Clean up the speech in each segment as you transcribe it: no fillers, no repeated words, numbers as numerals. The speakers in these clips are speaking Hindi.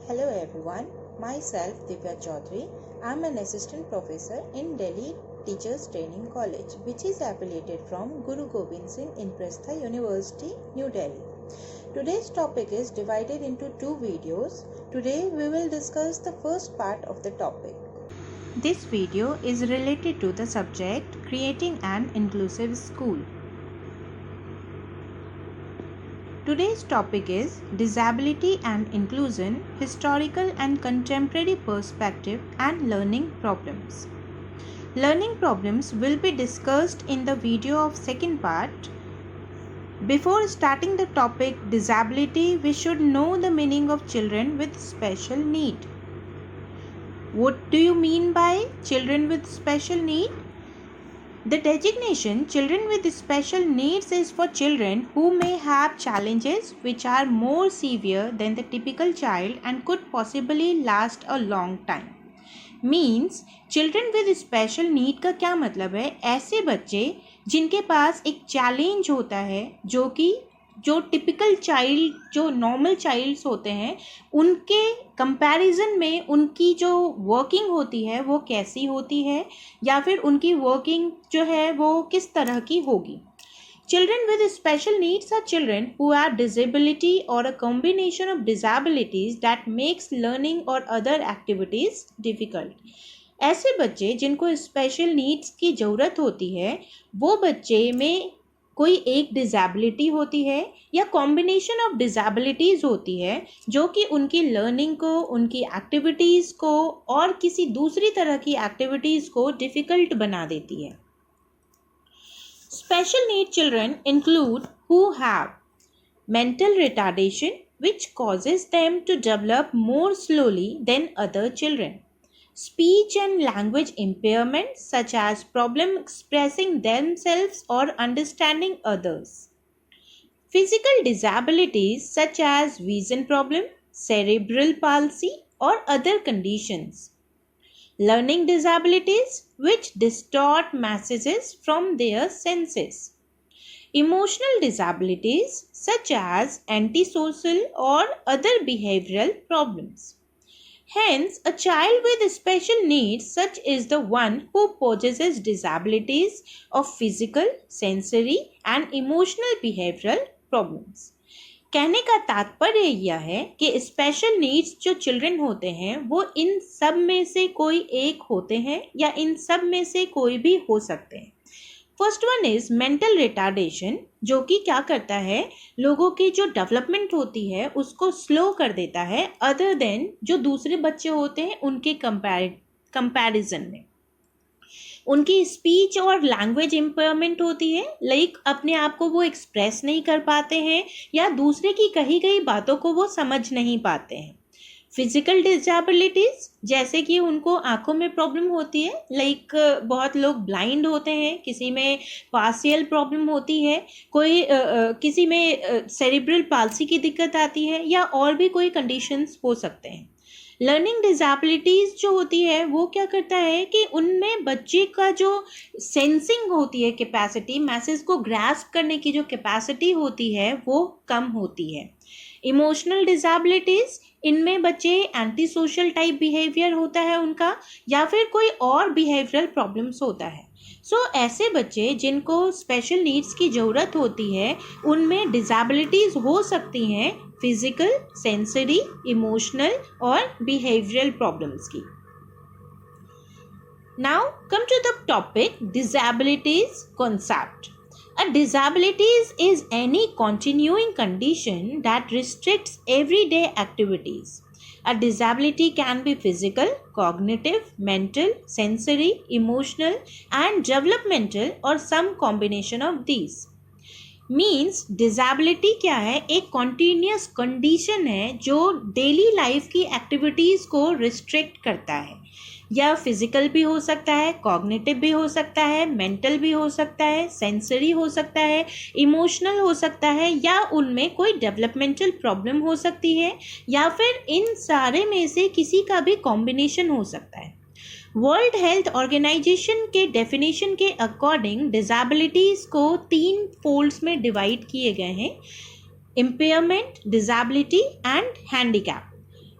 Hello everyone, myself Divya Chaudhary. I am an assistant professor in Delhi Teachers Training College, which is affiliated from Guru Gobind Singh Inprastha University, New Delhi. Today's topic is divided into two videos. Today we will discuss the first part of the topic. This video is related to the subject Creating an Inclusive School. Today's topic is Disability and Inclusion, Historical and Contemporary Perspective and Learning Problems. Learning problems will be discussed in the video of second part. Before starting the topic disability, we should know the meaning of children with special need. What do you mean by children with special need? The designation children with special needs is for children who may have challenges which are more severe than the typical child and could possibly last a long time. Means children with special need का क्या मतलब है? ऐसे बच्चे जिनके पास एक चैलेंज होता है जो टिपिकल चाइल्ड जो नॉर्मल चाइल्ड्स होते हैं उनके कंपैरिजन में उनकी जो वर्किंग होती है वो कैसी होती है या फिर उनकी वर्किंग जो है वो किस तरह की होगी. Children with special needs are children who have disability or a combination of disabilities that makes learning or other activities difficult. ऐसे बच्चे जिनको स्पेशल नीड्स की ज़रूरत होती है वो बच्चे में कोई एक डिज़ेबिलिटी होती है या कॉम्बिनेशन ऑफ डिज़ेबिलिटीज़ होती है जो कि उनकी लर्निंग को, उनकी एक्टिविटीज़ को और किसी दूसरी तरह की एक्टिविटीज़ को डिफ़िकल्ट बना देती है. Special need children include who have mental retardation which causes them to develop more slowly than other children. Speech and language impairment such as problem expressing themselves or understanding others. Physical disabilities such as vision problem, cerebral palsy or other conditions. Learning disabilities which distort messages from their senses. Emotional disabilities such as antisocial or other behavioral problems. Hence, a child with special needs such is the one who possesses disabilities of physical, sensory and emotional behavioral problems. कहने का तात्पर्य यह है कि स्पेशल नीड्स जो चिल्ड्रन होते हैं वो इन सब में से कोई एक होते हैं या इन सब में से कोई भी हो सकते हैं. First one is mental retardation जो कि क्या करता है लोगों की जो डेवलपमेंट होती है उसको स्लो कर देता है अदर देन जो दूसरे बच्चे होते हैं उनके कंपैरिजन में. उनकी स्पीच और लैंग्वेज इम्पेयरमेंट होती है लाइक अपने आप को वो एक्सप्रेस नहीं कर पाते हैं या दूसरे की कही गई बातों को वो समझ नहीं पाते हैं. फिजिकल डिसेबिलिटीज़ जैसे कि उनको आंखों में प्रॉब्लम होती है लाइक बहुत लोग ब्लाइंड होते हैं, किसी में पार्शियल प्रॉब्लम होती है, कोई किसी में सेरिब्रल पाल्सी की दिक्कत आती है या और भी कोई कंडीशंस हो सकते हैं. लर्निंग डिसेबिलिटीज़ जो होती है वो क्या करता है कि उनमें बच्चे का जो सेंसिंग होती है कैपेसिटी, मैसेज को ग्रास्प करने की जो कैपेसिटी होती है वो कम होती है. इमोशनल डिसेबिलिटीज़ इनमें बच्चे एंटी सोशल टाइप बिहेवियर होता है उनका या फिर कोई और बिहेवियरल प्रॉब्लम्स होता है. ऐसे बच्चे जिनको स्पेशल नीड्स की ज़रूरत होती है उनमें डिसेबिलिटीज़ हो सकती हैं फिजिकल, सेंसरी, इमोशनल और बिहेवियरल प्रॉब्लम्स की. Now come to the topic disabilities concept. A disability is any continuing condition that restricts everyday activities. A disability can be physical, cognitive, mental, sensory, emotional and developmental or some combination of these. Means disability क्या है? एक continuous condition है जो daily life की activities को restrict करता है. या फिजिकल भी हो सकता है, कॉग्निटिव भी हो सकता है, मेंटल भी हो सकता है, सेंसरी हो सकता है, इमोशनल हो सकता है या उनमें कोई डेवलपमेंटल प्रॉब्लम हो सकती है या फिर इन सारे में से किसी का भी कॉम्बिनेशन हो सकता है. वर्ल्ड हेल्थ ऑर्गेनाइजेशन के डेफिनेशन के अकॉर्डिंग डिसेबिलिटीज़ को 3 फोल्ड्स में डिवाइड किए गए हैं: impairment, disability and handicap.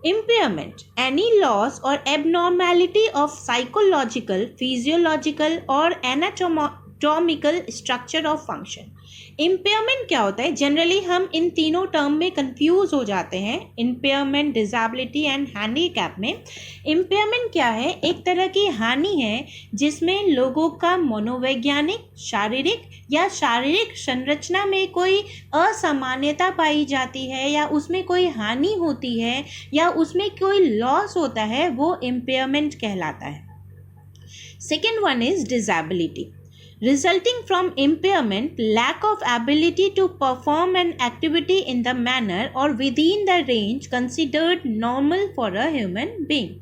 Impairment, any loss or abnormality of psychological, physiological or anatomical structure of function. Impairment क्या होता है? जनरली हम इन तीनों टर्म में कंफ्यूज हो जाते हैं, इम्पेयरमेंट, डिसेबिलिटी एंड हैंडीकैप में. इम्पेयरमेंट क्या है? एक तरह की हानि है जिसमें लोगों का मनोवैज्ञानिक, शारीरिक या शारीरिक संरचना में कोई असामान्यता पाई जाती है या उसमें कोई हानि होती है या उसमें कोई लॉस होता है, वो इम्पेयरमेंट कहलाता है. Second one is disability. Resulting from impairment, lack of ability to perform an activity in the manner or within the range considered normal for a human being.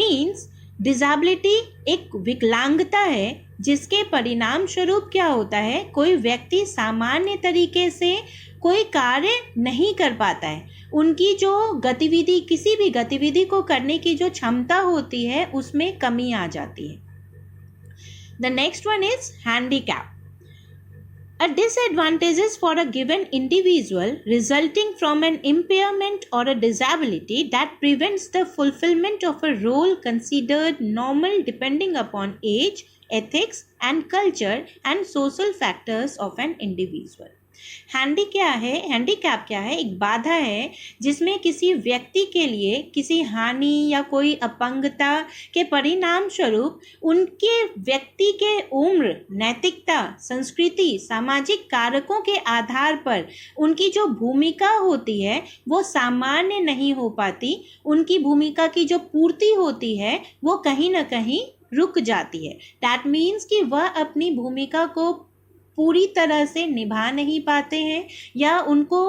Means disability एक विकलांगता है जिसके परिणाम स्वरूप क्या होता है, कोई व्यक्ति सामान्य तरीके से कोई कार्य नहीं कर पाता है, उनकी जो गतिविधि, किसी भी गतिविधि को करने की जो क्षमता होती है उसमें कमी आ जाती है. The next one is handicap. A disadvantages for a given individual resulting from an impairment or a disability that prevents the fulfillment of a role considered normal depending upon age, ethics and culture and social factors of an individual. Handicap क्या है? एक बाधा है जिसमें किसी व्यक्ति के लिए किसी हानि या कोई अपंगता के परिणाम स्वरूप उनके व्यक्ति के उम्र, नैतिकता, संस्कृति, सामाजिक कारकों के आधार पर उनकी जो भूमिका होती है वो सामान्य नहीं हो पाती, उनकी भूमिका की जो पूर्ति होती है वो कहीं ना कहीं रुक जाती है. दैट मीन्स कि वह अपनी भूमिका को पूरी तरह से निभा नहीं पाते हैं या उनको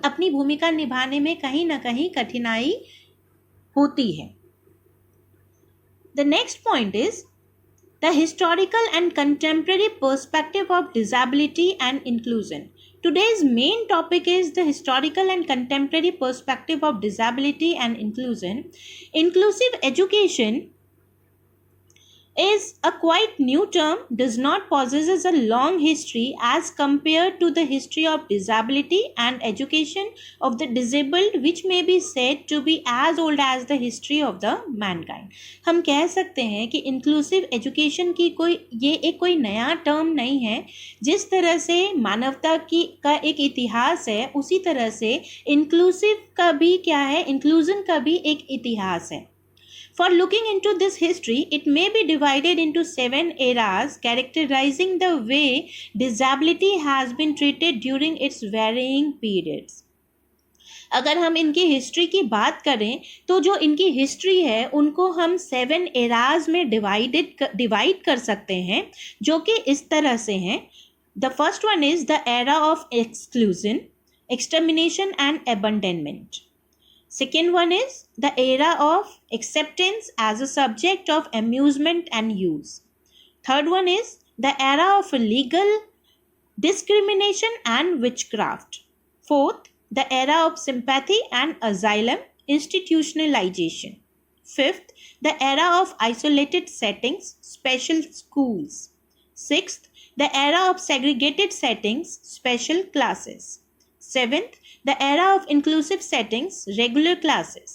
अपनी भूमिका निभाने में कहीं ना कहीं कठिनाई होती है. The next point is the historical and contemporary perspective of disability and inclusion. Today's main topic is the historical and contemporary perspective of disability and inclusion. Inclusive education is a quite new term, does not possesses a long history as compared to the history of disability and education of the disabled, which may be said to be as old as the history of the mankind. हम कह सकते हैं कि इंक्लूसिव एजुकेशन की कोई नया टर्म नहीं है. जिस तरह से मानवता का एक इतिहास है, उसी तरह से इंक्लूसिव का भी क्या है, इंक्लूजन का भी एक इतिहास है. For looking into this history, it may be divided into 7 eras characterizing the way disability has been treated during its varying periods. अगर हम इनकी हिस्ट्री की बात करें तो जो इनकी हिस्ट्री है उनको हम 7 एराज में डिवाइड कर सकते हैं, जो कि इस तरह से हैं. The first one is the era of exclusion, extermination and abandonment. Second one is the era of acceptance as a subject of amusement and use. Third one is the era of legal discrimination and witchcraft. Fourth, the era of sympathy and asylum institutionalization. Fifth, the era of isolated settings, special schools. Sixth, the era of segregated settings, special classes. Seventh, the era of inclusive settings, regular classes.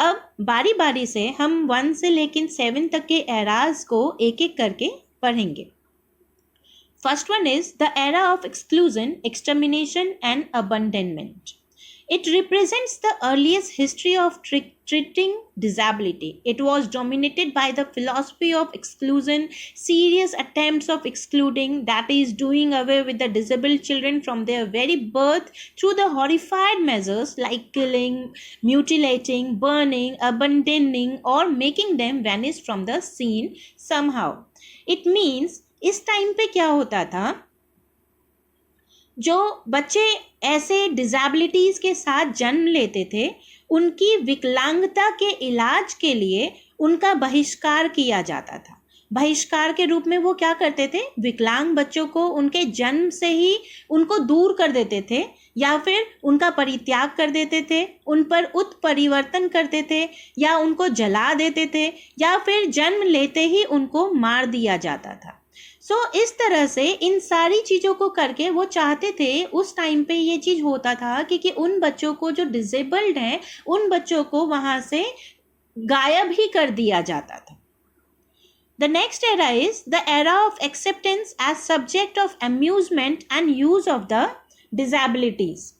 अब बारी बारी से हम 1 से लेकिन 7 तक के एराज को एक एक करके पढ़ेंगे. First one is the era of exclusion, extermination and abandonment. It represents the earliest history of treating disability. It was dominated by the philosophy of exclusion, serious attempts of excluding, that is, doing away with the disabled children from their very birth through the horrified measures like killing, mutilating, burning, abandoning, or making them vanish from the scene somehow. It means इस टाइम पे क्या होता था, जो बच्चे ऐसे डिसेबिलिटीज़ के साथ जन्म लेते थे उनकी विकलांगता के इलाज के लिए उनका बहिष्कार किया जाता था. बहिष्कार के रूप में वो क्या करते थे, विकलांग बच्चों को उनके जन्म से ही उनको दूर कर देते थे या फिर उनका परित्याग कर देते थे, उन पर उत्परिवर्तन करते थे या उनको जला देते थे या फिर जन्म लेते ही उनको मार दिया जाता था. इस तरह से इन सारी चीज़ों को करके वो चाहते थे, उस टाइम पे ये चीज़ होता था कि उन बच्चों को जो डिसेबल्ड हैं उन बच्चों को वहाँ से गायब ही कर दिया जाता था. The next era is the era of acceptance as subject of amusement and use of the disabilities.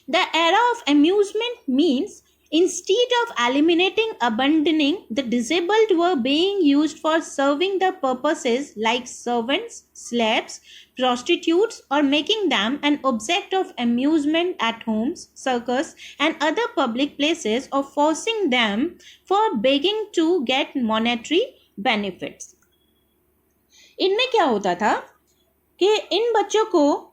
The era of amusement means instead of eliminating, abandoning, the disabled were being used for serving the purposes like servants, slaves, prostitutes, or making them an object of amusement at homes, circus, and other public places, or forcing them for begging to get monetary benefits. इनमें क्या होता था कि इन बच्चों को,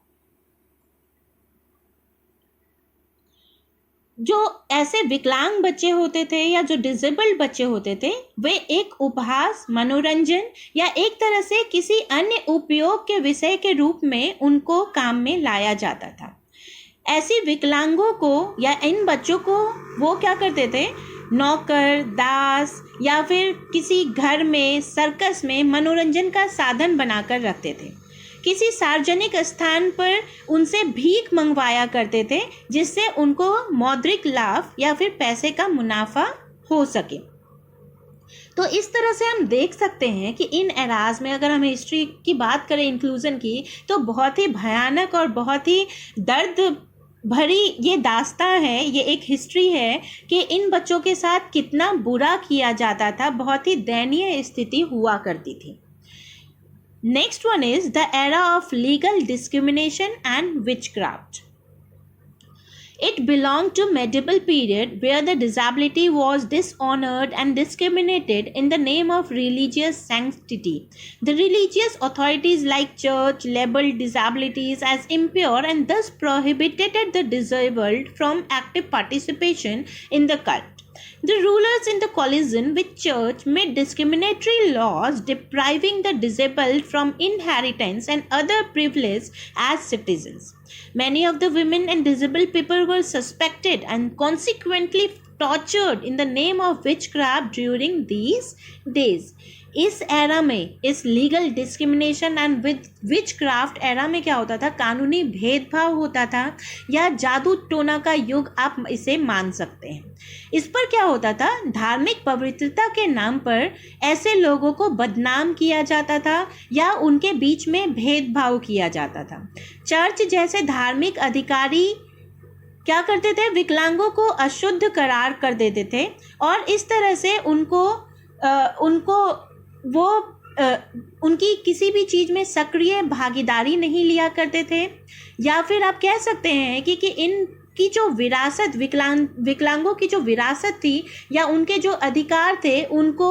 जो ऐसे विकलांग बच्चे होते थे या जो डिसेबल्ड बच्चे होते थे, वे एक उपहास, मनोरंजन या एक तरह से किसी अन्य उपयोग के विषय के रूप में उनको काम में लाया जाता था. ऐसी विकलांगों को या इन बच्चों को वो क्या करते थे, नौकर, दास या फिर किसी घर में, सर्कस में मनोरंजन का साधन बनाकर रखते थे. किसी सार्वजनिक स्थान पर उनसे भीख मंगवाया करते थे जिससे उनको मौद्रिक लाभ या फिर पैसे का मुनाफा हो सके. तो इस तरह से हम देख सकते हैं कि इन एराज में अगर हम हिस्ट्री की बात करें इंक्लूजन की, तो बहुत ही भयानक और बहुत ही दर्द भरी ये दास्तां है, ये एक हिस्ट्री है कि इन बच्चों के साथ कितना बुरा किया जाता था, बहुत ही दयनीय स्थिति हुआ करती थी. Next one is the era of legal discrimination and witchcraft. It belonged to medieval period where the disability was dishonored and discriminated in the name of religious sanctity. The religious authorities like church labeled disabilities as impure and thus prohibited the disabled from active participation in the cult. The rulers in the collision with church made discriminatory laws depriving the disabled from inheritance and other privileges as citizens. Many of the women and disabled people were suspected and consequently tortured in the name of witchcraft during these days. इस एरा में, इस legal discrimination and witchcraft era में क्या होता था, कानूनी भेदभाव होता था या जादू टोना का युग आप इसे मान सकते हैं. इस पर क्या होता था, धार्मिक पवित्रता के नाम पर ऐसे लोगों को बदनाम किया जाता था या उनके बीच में भेदभाव किया जाता था. चर्च जैसे धार्मिक अधिकारी क्या करते थे, विकलांगों को अशुद्ध करार कर देते थे और इस तरह से उनकी किसी भी चीज़ में सक्रिय भागीदारी नहीं लिया करते थे. या फिर आप कह सकते हैं कि इनकी जो विरासत, विकलांगों की जो विरासत थी या उनके जो अधिकार थे उनको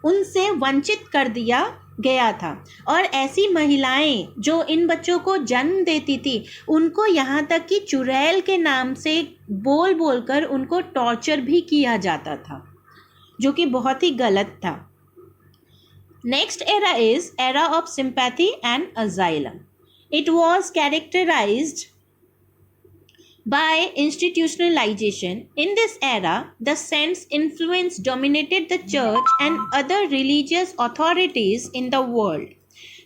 उनसे वंचित कर दिया गया था. और ऐसी महिलाएं जो इन बच्चों को जन्म देती थी उनको यहाँ तक कि चुड़ैल के नाम से बोल कर उनको टॉर्चर भी किया जाता था, जो कि बहुत ही गलत था. Next era is era of sympathy and asylum. It was characterized by institutionalization. In this era, the saints' influence dominated the church and other religious authorities in the world.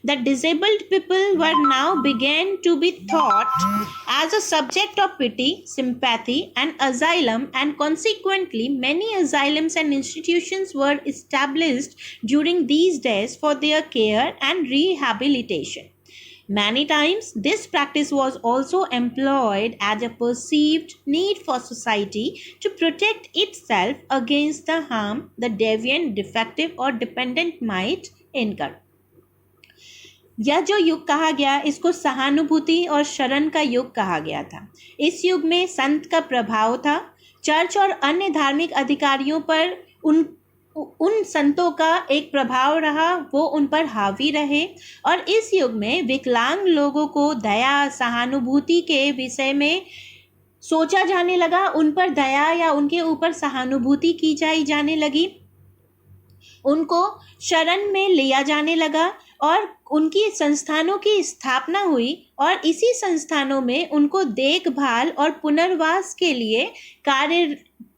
The disabled people were now began to be thought as a subject of pity, sympathy, and asylum, and consequently, many asylums and institutions were established during these days for their care and rehabilitation. Many times, this practice was also employed as a perceived need for society to protect itself against the harm the deviant, defective, or dependent might incur. यह जो युग कहा गया, इसको सहानुभूति और शरण का युग कहा गया था. इस युग में संत का प्रभाव था. चर्च और अन्य धार्मिक अधिकारियों पर उन संतों का एक प्रभाव रहा, वो उन पर हावी रहे. और इस युग में विकलांग लोगों को दया, सहानुभूति के विषय में सोचा जाने लगा, उन पर दया या उनके ऊपर सहानुभूति की जाने लगी, उनको शरण में लिया जाने लगा और उनकी संस्थानों की स्थापना हुई. और इसी संस्थानों में उनको देखभाल और पुनर्वास के लिए कार्य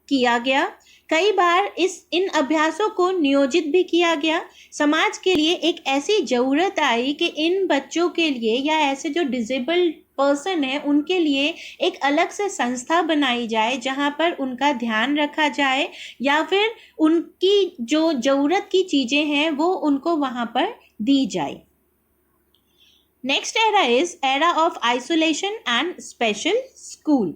किया गया. कई बार इन अभ्यासों को नियोजित भी किया गया। समाज के लिए एक ऐसी ज़रूरत आई कि इन बच्चों के लिए या ऐसे जो डिसेबल्ड पर्सन है उनके लिए एक अलग से संस्था बनाई जाए जहां पर उनका ध्यान रखा जाए या फिर उनकी जो ज़रूरत की चीज़ें हैं वो उनको वहां पर दी जाए। Next era is era of isolation and special school.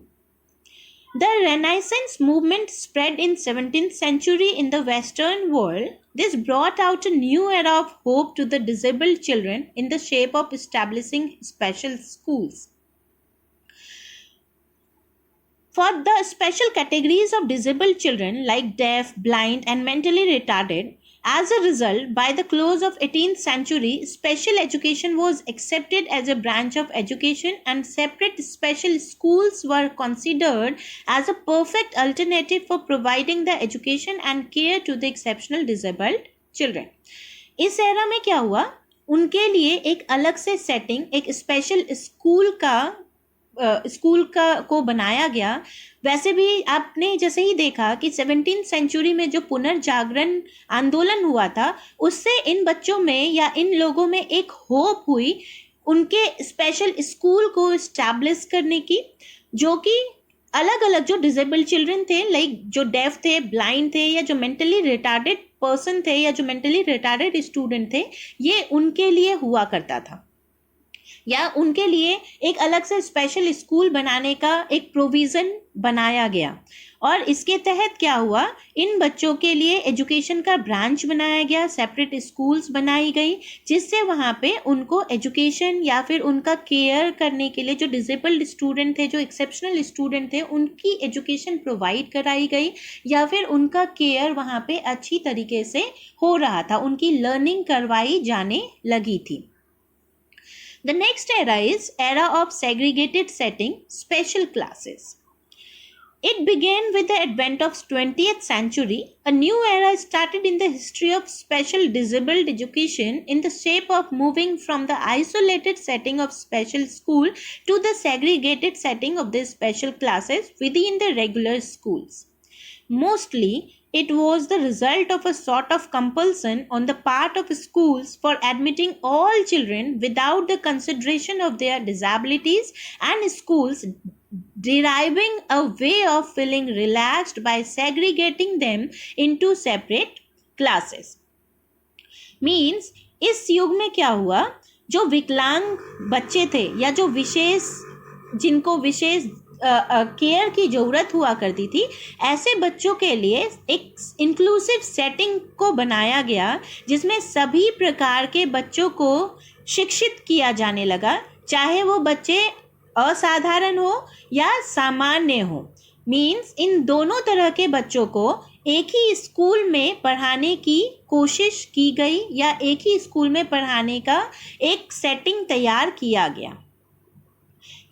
The Renaissance movement spread in 17th century in the Western world. This brought out a new era of hope to the disabled children in the shape of establishing special schools. For the special categories of disabled children like deaf, blind and mentally retarded, as a result, by the close of 18th century, special education was accepted as a branch of education and separate special schools were considered as a perfect alternative for providing the education and care to the exceptional disabled children. इस एरा में क्या हुआ, उनके लिए एक अलग से सेटिंग, एक स्पेशल स्कूल को बनाया गया। वैसे भी आपने जैसे ही देखा कि 17th सेंचुरी में जो पुनर्जागरण आंदोलन हुआ था उससे इन बच्चों में या इन लोगों में एक होप हुई उनके स्पेशल स्कूल को इस्टेब्लिश करने की, जो कि अलग अलग जो डिसेबल्ड चिल्ड्रन थे, लाइक जो डेफ थे, ब्लाइंड थे या जो मेंटली रिटार्डेड पर्सन थे या जो मेंटली रिटार्डेड स्टूडेंट थे, ये उनके लिए हुआ करता था या उनके लिए एक अलग से स्पेशल स्कूल बनाने का एक प्रोविज़न बनाया गया। और इसके तहत क्या हुआ, इन बच्चों के लिए एजुकेशन का ब्रांच बनाया गया, सेपरेट स्कूल्स बनाई गई, जिससे वहाँ पे उनको एजुकेशन या फिर उनका केयर करने के लिए जो डिसेबल्ड स्टूडेंट थे, जो एक्सेप्शनल स्टूडेंट थे, उनकी एजुकेशन प्रोवाइड कराई गई या फिर उनका केयर वहाँ पे अच्छी तरीके से हो रहा था, उनकी लर्निंग करवाई जाने लगी थी। The next era is era of segregated setting, special classes. It began with the advent of 20th century. A new era started in the history of special disabled education in the shape of moving from the isolated setting of special school to the segregated setting of the special classes within the regular schools. Mostly, it was the result of a sort of compulsion on the part of schools for admitting all children without the consideration of their disabilities, and schools deriving a way of feeling relaxed by segregating them into separate classes. Means इस युग में क्या हुआ, जो विकलांग बच्चे थे या जो जिनको विशेष केयर की ज़रूरत हुआ करती थी, ऐसे बच्चों के लिए एक इंक्लूसिव सेटिंग को बनाया गया जिसमें सभी प्रकार के बच्चों को शिक्षित किया जाने लगा, चाहे वो बच्चे असाधारण हो या सामान्य हो। मीन्स इन दोनों तरह के बच्चों को एक ही स्कूल में पढ़ाने की कोशिश की गई या एक ही स्कूल में पढ़ाने का एक सेटिंग तैयार किया गया।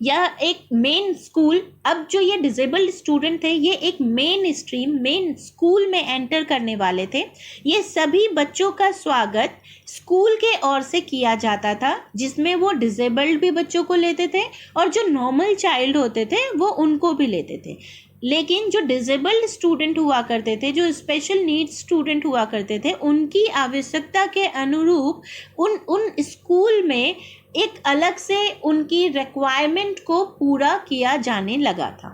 या एक मेन स्कूल, अब जो ये डिसेबल्ड स्टूडेंट थे ये एक मेन स्कूल में एंटर करने वाले थे। ये सभी बच्चों का स्वागत स्कूल के ओर से किया जाता था, जिसमें वो डिसेबल्ड भी बच्चों को लेते थे और जो नॉर्मल चाइल्ड होते थे वो उनको भी लेते थे। लेकिन जो डिसेबल्ड स्टूडेंट हुआ करते थे, जो स्पेशल नीड्स स्टूडेंट हुआ करते थे, उनकी आवश्यकता के अनुरूप उन स्कूल में एक अलग से उनकी रिक्वायरमेंट को पूरा किया जाने लगा था।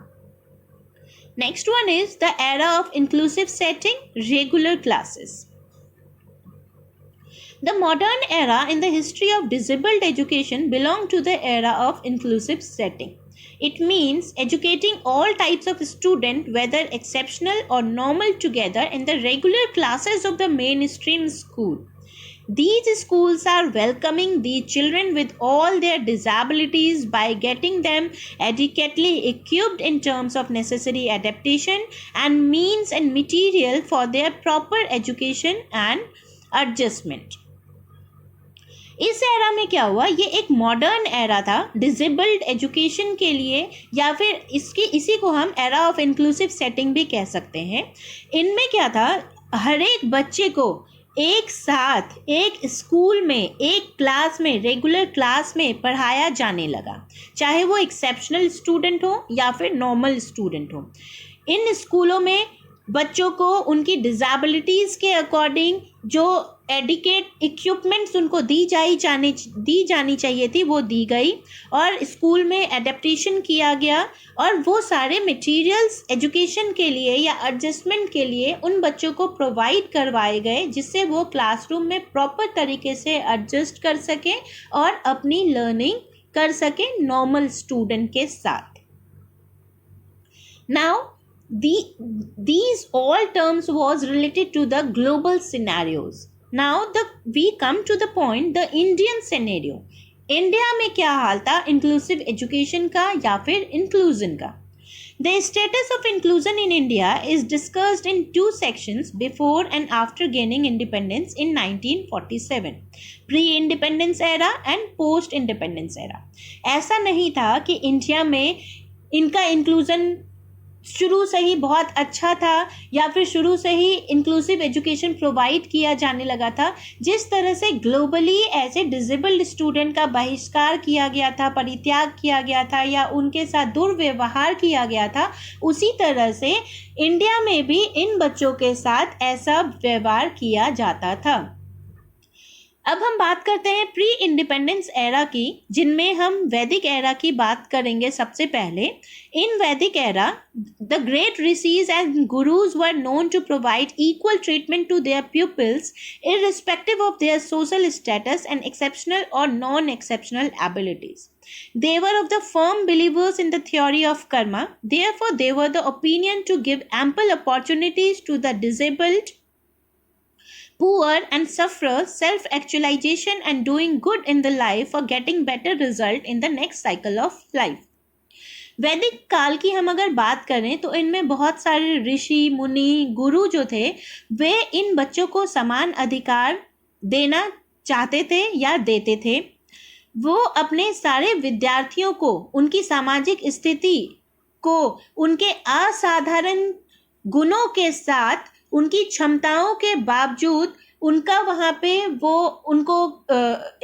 Next one is the era of inclusive setting, regular classes. The modern era in the history of disabled education belong to the era of inclusive setting. It means educating all types of students, whether exceptional or normal, together in the regular classes of the mainstream school. These schools are welcoming the children with all their disabilities by getting them adequately equipped in terms of necessary adaptation and means and material for their proper education and adjustment. इस एरा में क्या हुआ, ये एक मॉडर्न एरा था डिसेबल्ड एजुकेशन के लिए, या फिर इसी को हम एरा ऑफ इंक्लूसिव सेटिंग भी कह सकते हैं। इनमें क्या था, हर एक बच्चे को एक साथ एक स्कूल में, एक क्लास में, रेगुलर क्लास में पढ़ाया जाने लगा, चाहे वो एक्सेप्शनल स्टूडेंट हो या फिर नॉर्मल स्टूडेंट हो। इन स्कूलों में बच्चों को उनकी डिसेबिलिटीज़ के अकॉर्डिंग जो एडिकेट इक्विपमेंट्स उनको दी जानी चाहिए थी वो दी गई, और स्कूल में एडेप्टेशन किया गया, और वो सारे मटेरियल्स एजुकेशन के लिए या एडजस्टमेंट के लिए उन बच्चों को प्रोवाइड करवाए गए, जिससे वो क्लासरूम में प्रॉपर तरीके से एडजस्ट कर सकें और अपनी लर्निंग कर सकें नॉर्मल स्टूडेंट के साथ. Now, these all terms was related to the global scenarios. Now we come to the point, the Indian scenario. India में क्या हाल था इंक्लूसिव एजुकेशन का या फिर इंक्लूजन का. The status of inclusion in India is discussed in two sections before and after gaining independence in 1947. Pre-independence era and post-independence era. ऐसा नहीं था कि इंडिया में इनका इंक्लूजन शुरू से ही बहुत अच्छा था या फिर शुरू से ही इंक्लूसिव एजुकेशन प्रोवाइड किया जाने लगा था. जिस तरह से ग्लोबली ऐसे डिसेबल्ड स्टूडेंट का बहिष्कार किया गया था, परित्याग किया गया था या उनके साथ दुर्व्यवहार किया गया था, उसी तरह से इंडिया में भी इन बच्चों के साथ ऐसा व्यवहार किया जाता था. अब हम बात करते हैं प्री इंडिपेंडेंस एरा की, जिनमें हम वैदिक एरा की बात करेंगे सबसे पहले. In Vedic era the great rishis and gurus were known to provide equal treatment to their pupils irrespective of their social status and exceptional or non-exceptional abilities. They were of the firm believers in the theory of karma. Therefore, they were the opinion to give ample opportunities to the disabled, poor and sufferer self-actualization and doing good in the life or getting better result in the next cycle of life. वैदिक काल की हम अगर बात करें तो इनमें बहुत सारे ऋषि मुनि गुरु जो थे वे इन बच्चों को समान अधिकार देना चाहते थे या देते थे. वो अपने सारे विद्यार्थियों को उनकी सामाजिक स्थिति को उनके असाधारण गुणों के साथ उनकी क्षमताओं के बावजूद उनका वहाँ पे वो उनको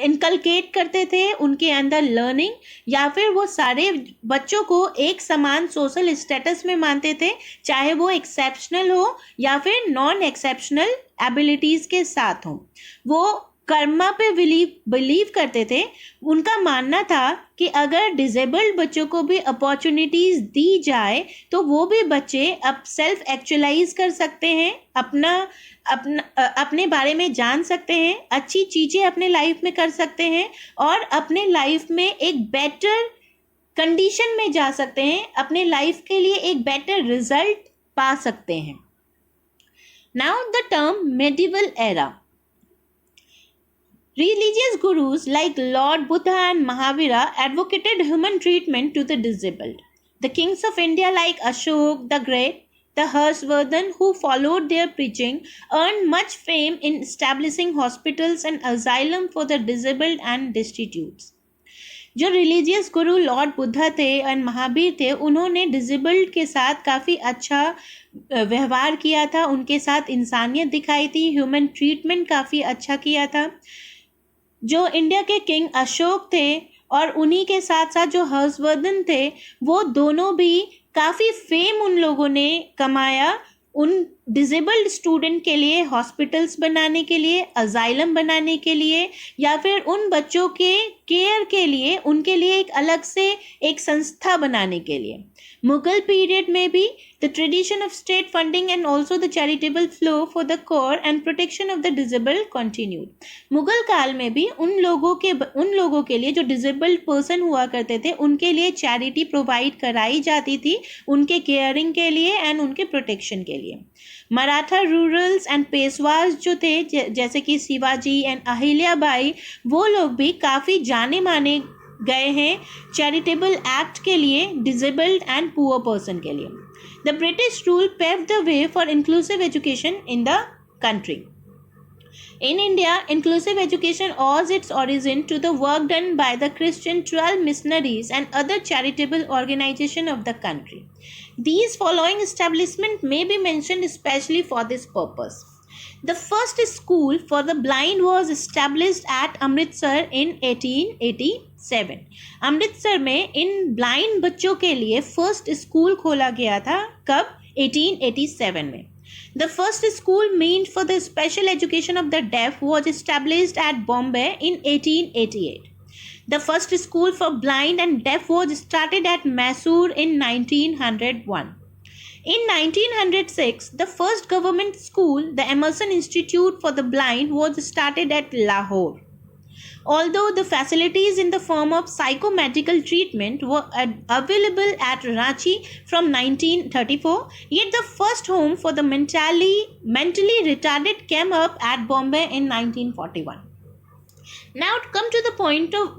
इनकलकेट करते थे, उनके अंदर लर्निंग, या फिर वो सारे बच्चों को एक समान सोशल स्टेटस में मानते थे, चाहे वो एक्सेप्शनल हो या फिर नॉन एक्सेप्शनल एबिलिटीज़ के साथ हो. वो कर्मा पे बिलीव करते थे. उनका मानना था कि अगर डिसेबल्ड बच्चों को भी अपॉर्चुनिटीज़ दी जाए तो वो भी बच्चे अब सेल्फ एक्चुअलाइज कर सकते हैं, अपने बारे में जान सकते हैं, अच्छी चीज़ें अपने लाइफ में कर सकते हैं और अपने लाइफ में एक बेटर कंडीशन में जा सकते हैं, अपने लाइफ के लिए एक बेटर रिजल्ट पा सकते हैं. Now the term medieval era. Religious gurus like Lord Buddha and Mahavira advocated human treatment to the disabled. The kings of India like Ashok the Great, the Harshvardhan, who followed their preaching, earned much fame in establishing hospitals and asylum for the disabled and destitute. जो रिलीजियस गुरु लॉर्ड बुद्धा थे और महावीर थे, उन्होंने डिसेबल्ड के साथ काफ़ी अच्छा व्यवहार किया था, उनके साथ इंसानियत दिखाई थी, ह्यूमन ट्रीटमेंट काफ़ी अच्छा किया था. जो इंडिया के किंग अशोक थे और उन्हीं के साथ साथ जो हर्षवर्धन थे, वो दोनों भी काफ़ी फेम उन लोगों ने कमाया उन डिसेबल्ड स्टूडेंट के लिए, हॉस्पिटल्स बनाने के लिए, अजाइलम बनाने के लिए, या फिर उन बच्चों के केयर के लिए, उनके लिए एक अलग से एक संस्था बनाने के लिए. मुगल पीरियड में भी the tradition of state funding and also the charitable flow for the core and protection of the disabled continued. Mughal काल में भी उन लोगों के लिए जो डिसेबल्ड पर्सन हुआ करते थे, उनके लिए चैरिटी प्रोवाइड कराई जाती थी, उनके केयरिंग के लिए एंड उनके प्रोटेक्शन के लिए. मराठा रूरल्स एंड पेशवाज जो थे, जैसे कि शिवाजी एंड अहिल्याबाई, वो लोग भी काफ़ी जाने माने गए हैं चैरिटेबल एक्ट के लिए डिसेबल्ड एंड पुअर पर्सन के लिए. The British rule paved the way for inclusive education in the country. In India, inclusive education owes its origin to the work done by the Christian 12 missionaries and other charitable organizations of the country. These following establishments may be mentioned especially for this purpose. The first school for the blind was established at Amritsar in 1887. Amritsar में इन ब्लाइंड बच्चों के लिए फर्स्ट स्कूल खोला गया था. कब? 1887 में. The first school meant for the special education of the deaf was established at Bombay in 1888. The first school for blind and deaf was started at Mysore in 1901. In 1906, the first government school, the Emerson Institute for the Blind, was started at Lahore. Although the facilities in the form of psychomedical treatment were available at Ranchi from 1934, yet the first home for the mentally retarded came up at Bombay in 1941. Now come to the point of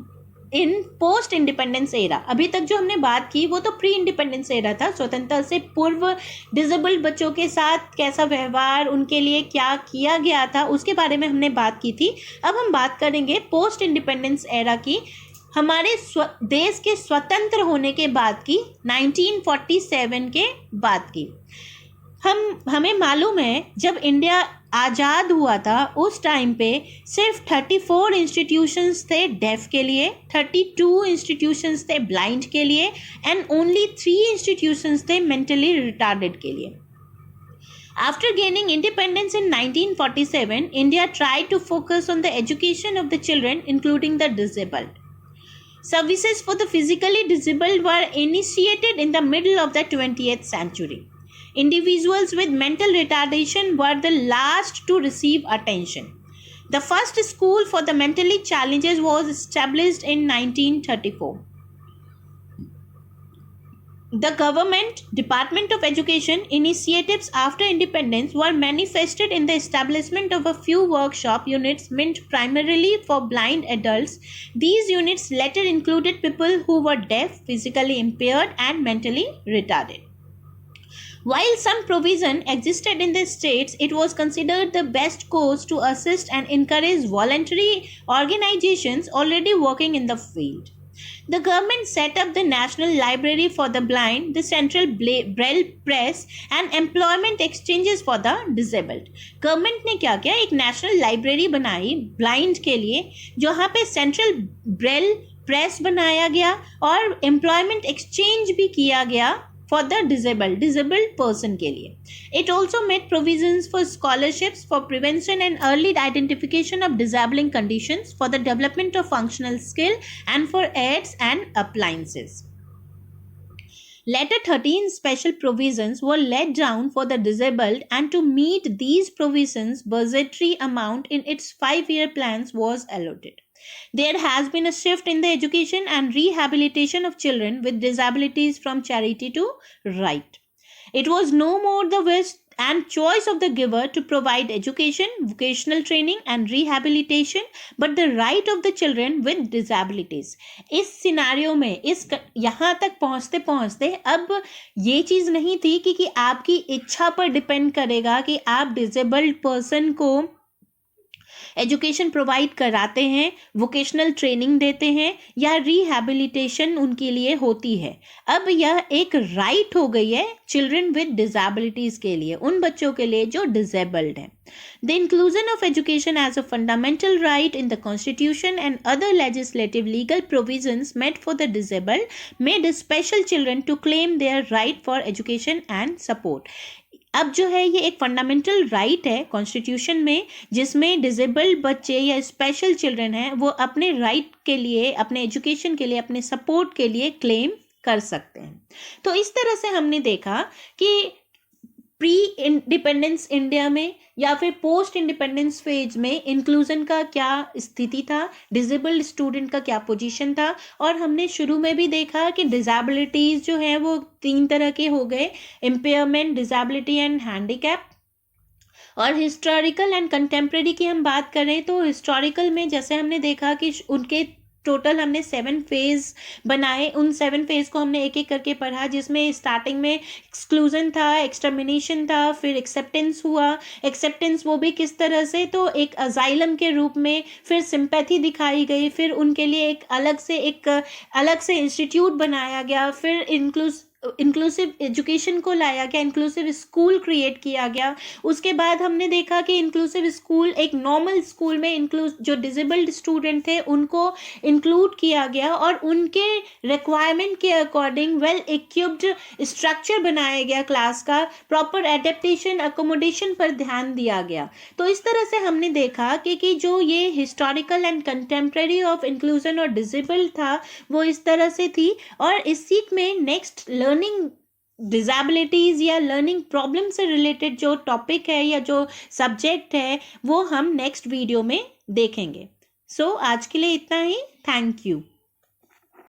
in post independence era. अभी तक जो हमने बात की वो तो प्री इंडिपेंडेंस एरा था, स्वतंत्रता से पूर्व डिसेबल्ड बच्चों के साथ कैसा व्यवहार, उनके लिए क्या किया गया था, उसके बारे में हमने बात की थी. अब हम बात करेंगे पोस्ट इंडिपेंडेंस एरा की, हमारे देश के स्वतंत्र होने के बाद की, 1947 के बाद की. हमें मालूम है जब इंडिया आज़ाद हुआ था उस टाइम पे सिर्फ 34 इंस्टीट्यूशंस थे डेफ के लिए, 32 इंस्टीट्यूशंस थे ब्लाइंड के लिए एंड ओनली 3 इंस्टीट्यूशंस थे मेंटली रिटार्डेड के लिए. After gaining independence in 1947, India tried to focus on the education of the children, including the disabled. Services for the physically disabled were initiated in the middle of the 20th century. Individuals with mental retardation were the last to receive attention. The first school for the mentally challenged was established in 1934. The government Department of Education initiatives after independence were manifested in the establishment of a few workshop units meant primarily for blind adults. These units later included people who were deaf, physically impaired, and mentally retarded. While some provision existed in the states, it was considered the best course to assist and encourage voluntary organizations already working in the field. The government set up the National Library for the Blind, the Central Braille Press and Employment Exchanges for the Disabled. Government ने क्या किया, एक नेशनल लाइब्रेरी बनाई ब्लाइंड के लिए, जहाँ पे सेंट्रल ब्रेल प्रेस बनाया गया और एम्प्लॉयमेंट एक्सचेंज भी किया गया for the disabled person के लिए. It also made provisions for scholarships for prevention and early identification of disabling conditions, for the development of functional skill and for aids and appliances. Later 13 special provisions were laid down for the disabled, and to meet these provisions budgetary amount in its 5-year plans was allotted. There has been a shift in the education and rehabilitation of children with disabilities from charity to right. It was no more the wish and choice of the giver to provide education, vocational training and rehabilitation, but the right of the children with disabilities. इस सिनारियो में यहाँ तक पहुँचते पहुँचते अब ये चीज़ नहीं थी कि आपकी इच्छा पर डिपेंड करेगा कि आप डिसेबल्ड पर्सन को एजुकेशन प्रोवाइड कराते हैं, वोकेशनल ट्रेनिंग देते हैं या रिहैबिलिटेशन उनके लिए होती है. अब यह एक राइट हो गई है चिल्ड्रन विद डिसेबिलिटीज़ के लिए, उन बच्चों के लिए जो डिसेबल्ड हैं. The inclusion of education as a fundamental right in the Constitution and other legislative legal provisions made for the disabled made special children to claim their right for education and support. अब जो है ये एक फंडामेंटल राइट है कॉन्स्टिट्यूशन में, जिसमें डिसेबल्ड बच्चे या स्पेशल चिल्ड्रन हैं वो अपने राइट के लिए, अपने एजुकेशन के लिए, अपने सपोर्ट के लिए क्लेम कर सकते हैं. तो इस तरह से हमने देखा कि प्री इंडिपेंडेंस इंडिया में या फिर पोस्ट इंडिपेंडेंस फेज में इंक्लूजन का क्या स्थिति था, डिसेबल्ड स्टूडेंट का क्या पोजीशन था. और हमने शुरू में भी देखा कि डिसेबिलिटीज़ जो हैं वो 3 तरह के हो गए, इम्पेयरमेंट, डिसेबिलिटी एंड हैंडीकैप. और हिस्टोरिकल एंड कंटेम्प्रेरी की हम बात करें तो हिस्टोरिकल में जैसे हमने देखा कि उनके टोटल हमने 7 फेज बनाए, उन 7 फेज को हमने एक एक करके पढ़ा, जिसमें स्टार्टिंग में एक्सक्लूजन था, एक्सटर्मिनेशन था, फिर एक्सेप्टेंस हुआ. एक्सेप्टेंस वो भी किस तरह से, तो एक अजाइलम के रूप में, फिर सिंपैथी दिखाई गई, फिर उनके लिए एक अलग से इंस्टीट्यूट बनाया गया, फिर इंक्लूसिव एजुकेशन को लाया गया, इंक्लूसिव स्कूल क्रिएट किया गया। उसके बाद हमने देखा कि इंक्लूसिव स्कूल, एक नॉर्मल स्कूल में जो डिसेबल्ड स्टूडेंट थे उनको इंक्लूड किया गया और उनके रिक्वायरमेंट के अकॉर्डिंग वेल इक्विप्ड स्ट्रक्चर बनाया गया क्लास का, प्रॉपर एडेप्टेशन अकोमोडेशन पर ध्यान दिया गया। तो इस तरह से हमने देखा कि जो ये historical and contemporary of inclusion और डिसेबल्ड था वो इस तरह से थी। और इस सीख में नेक्स्ट लर्निंग डिसेबिलिटीज़ या लर्निंग प्रॉब्लम से रिलेटेड जो टॉपिक है या जो सब्जेक्ट है वो हम नेक्स्ट वीडियो में देखेंगे। सो आज के लिए इतना ही। Thank you.